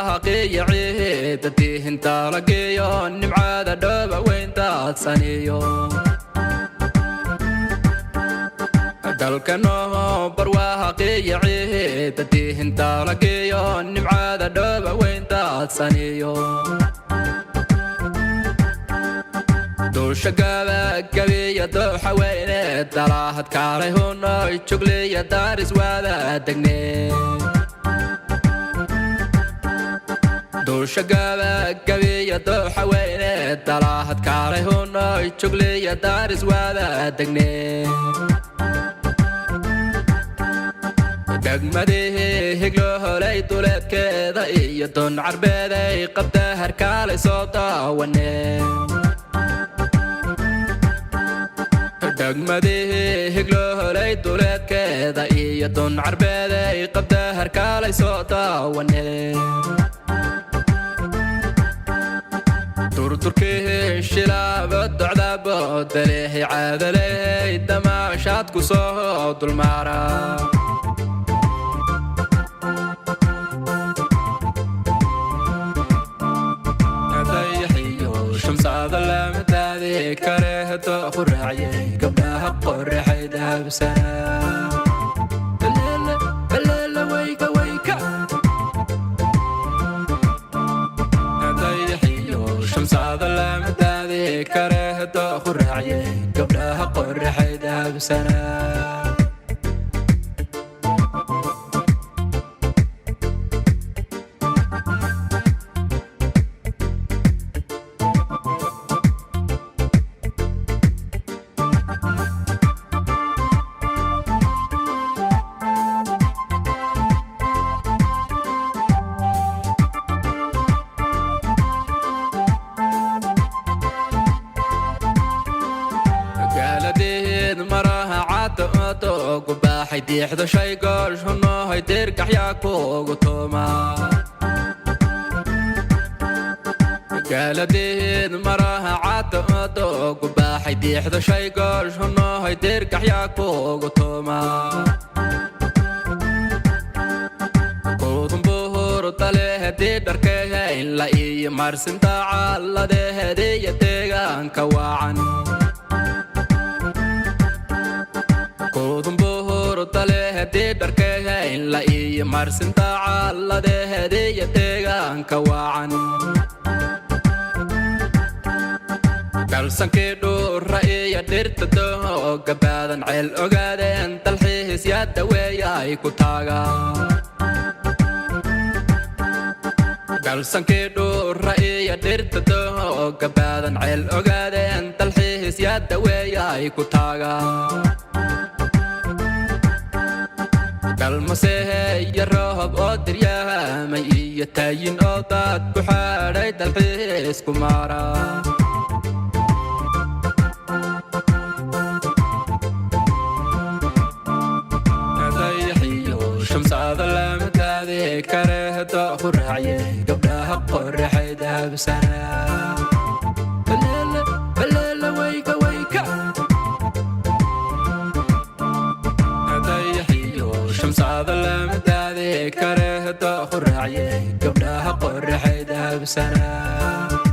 برواها قيعي تتيه انت لقيو نمعاد دوبا وين تاتسانيو dalkano barwaha qiyaci tatiih inta lageeyo nimcaada dhooba weynta adsaniyo dulsha gabagabiya dooxa weyne dalaahad kaalay hunoy jugliya daaris waada degne dulsha gabagabiya dooxa weyne dalaahad kaalay hunoy jugliya daaris waada degne degmadii higlo holay duleedkeeda iyo doon carbeeday qabta harkaalay soo daawane degmadii higlo holay duleedkeeda iyo doon carbeeday qabta harkaalay soo daawane turturkii shilaaba docdaabo daleehi caadaleey damaashaad ku soo dulmaara شمساده لما تادي كرهته قرعي قبلها قرحي دهب سنة الليلة ويكا ويكا طيحيو شمساده لما تادي كرهته قرعي قبلها قرحي دهب سنة maraha caado gubaxay diixdo shay goosh huno hay dirkax yaa kuugu tuuma gaaladeen maraha caado gubaxay diixdo shay goosh huno hay dirkax yaa kuugu tuuma kuudumbuhur taleehedii dharkeeha ila iyo marsinta caaladeehediya deegaanka waacan kuudumbuhur taleehedii dharkeeha ila iyo marsinta caaladeehediya deegaanka waacan dalsankii dhuura iyo dhirta dooga baadan ceel ogaadeen dalxiis yaa daweeya ay ku taagaan dalsankii dhuura iyo dhirta dooga baadan ceel ogaadeen dalxiis yaa daweeya ay ku taagaan dalmasehe iyo roob oo diryaamay iyo taayin oo daad ku xaadhay dalxiis ku maara شمساده لما تادي كرهته قرعي قبلها قرحي دهب سنة الليلة ويكا ويكا طيحيو شمساده لما تادي كرهته قرعي قبلها قرحي دهب سنة